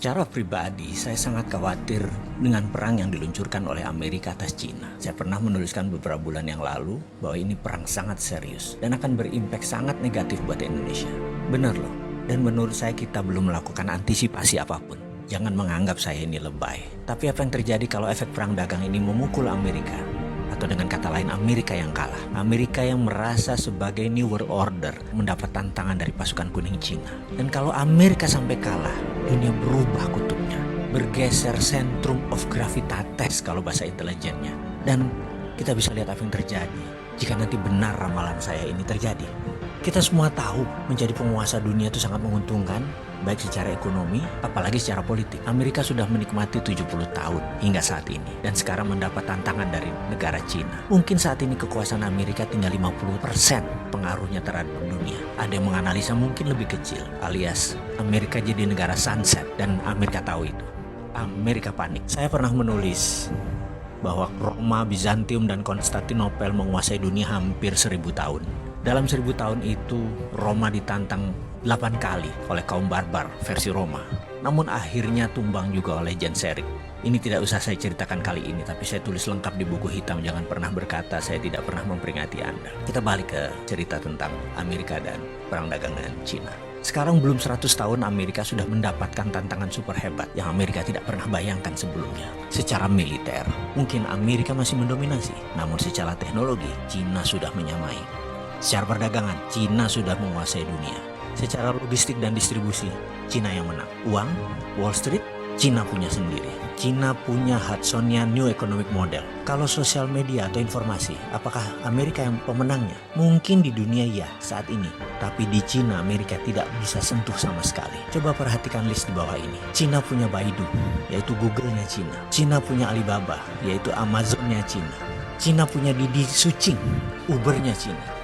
Secara pribadi, saya sangat khawatir dengan perang yang diluncurkan oleh Amerika atas Cina. Saya pernah menuliskan beberapa bulan yang lalu bahwa ini perang sangat serius dan akan berimpak sangat negatif buat Indonesia. Benar loh, dan menurut saya kita belum melakukan antisipasi apapun. Jangan menganggap saya ini lebay. Tapi apa yang terjadi kalau efek perang dagang ini memukul Amerika? Atau dengan kata lain, Amerika yang kalah. Amerika yang merasa sebagai New World Order mendapat tantangan dari pasukan kuning Cina. Dan kalau Amerika sampai kalah, dunia berubah kutubnya. Bergeser centrum of gravitatis kalau bahasa intelijennya. Dan kita bisa lihat apa yang terjadi jika nanti benar ramalan saya ini terjadi. Kita semua tahu menjadi penguasa dunia itu sangat menguntungkan, baik secara ekonomi, apalagi secara politik. Amerika sudah menikmati 70 tahun hingga saat ini, dan sekarang mendapat tantangan dari negara Cina. Mungkin saat ini kekuasaan Amerika tinggal 50% pengaruhnya terhadap dunia. Ada yang menganalisa mungkin lebih kecil, alias Amerika jadi negara sunset, dan Amerika tahu itu. Amerika panik. Saya pernah menulis bahwa Roma, Bizantium, dan Konstantinopel menguasai dunia hampir 1000 tahun. Dalam 1000 tahun itu, Roma ditantang 8 kali oleh kaum barbar versi Roma. Namun akhirnya tumbang juga oleh Genseric. Ini tidak usah saya ceritakan kali ini, tapi saya tulis lengkap di buku hitam. Jangan pernah berkata saya tidak pernah memperingati Anda. Kita balik ke cerita tentang Amerika dan perang dagang dengan Cina. Sekarang belum 100 tahun Amerika sudah mendapatkan tantangan super hebat yang Amerika tidak pernah bayangkan sebelumnya. Secara militer, mungkin Amerika masih mendominasi. Namun secara teknologi, Cina sudah menyamai. Secara perdagangan, Cina sudah menguasai dunia. Secara logistik dan distribusi, Cina yang menang. Uang, Wall Street, Cina punya sendiri. Cina punya Hudsonian New Economic Model. Kalau sosial media atau informasi, apakah Amerika yang pemenangnya? Mungkin di dunia ya saat ini. Tapi di Cina, Amerika tidak bisa sentuh sama sekali. Coba perhatikan list di bawah ini. Cina punya Baidu, yaitu Google-nya Cina. Cina punya Alibaba, yaitu Amazon-nya Cina. Cina punya Didi Sucing, Uber-nya Cina.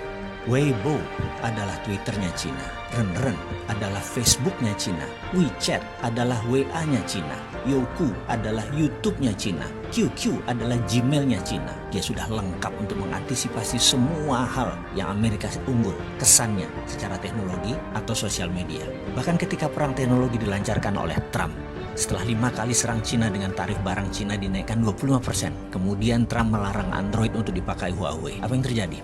Weibo adalah Twitter-nya Cina. Renren adalah Facebook-nya Cina. WeChat adalah WA-nya Cina. Youku adalah YouTube-nya Cina. QQ adalah Gmail-nya Cina. Dia sudah lengkap untuk mengantisipasi semua hal yang Amerika unggul kesannya secara teknologi atau sosial media. Bahkan ketika perang teknologi dilancarkan oleh Trump, setelah 5 kali serang Cina dengan tarif barang Cina dinaikkan 25%. Kemudian Trump melarang Android untuk dipakai Huawei. Apa yang terjadi?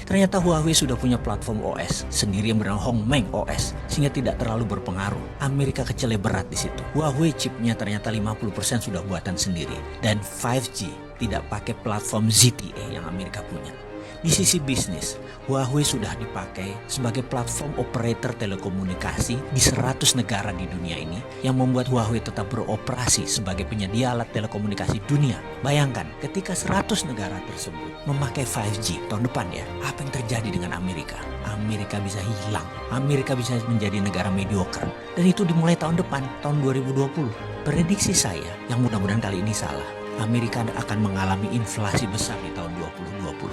Ternyata Huawei sudah punya platform OS sendiri yang bernama Hongmeng OS, sehingga tidak terlalu berpengaruh. Amerika kecilnya berat di situ. Huawei chipnya ternyata 50% sudah buatan sendiri. Dan 5G tidak pakai platform ZTE yang Amerika punya. Di sisi bisnis, Huawei sudah dipakai sebagai platform operator telekomunikasi di 100 negara di dunia ini, yang membuat Huawei tetap beroperasi sebagai penyedia alat telekomunikasi dunia. Bayangkan, ketika 100 negara tersebut memakai 5G tahun depan ya, apa yang terjadi dengan Amerika? Amerika bisa hilang. Amerika bisa menjadi negara mediocre. Dan itu dimulai tahun depan, tahun 2020. Prediksi saya, yang mudah-mudahan kali ini salah, Amerika akan mengalami inflasi besar di tahun 2020.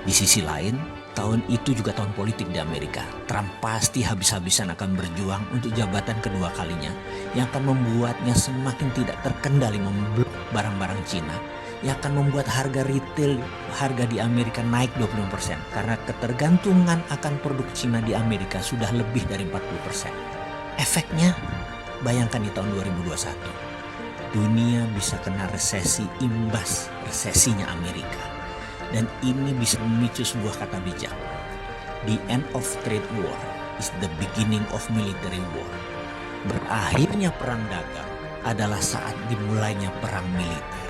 Di sisi lain, tahun itu juga tahun politik di Amerika. Trump pasti habis-habisan akan berjuang untuk jabatan kedua kalinya, yang akan membuatnya semakin tidak terkendali memblok barang-barang Cina, yang akan membuat harga retail, harga di Amerika naik 20%, karena ketergantungan akan produk Cina di Amerika sudah lebih dari 40%. Efeknya, bayangkan di tahun 2021, dunia bisa kena resesi imbas resesinya Amerika. Dan ini bisa memicu sebuah kata bijak. The end of trade war is the beginning of military war. Berakhirnya perang dagang adalah saat dimulainya perang militer.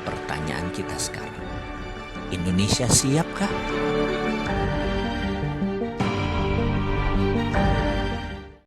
Pertanyaan kita sekarang, Indonesia siapkah?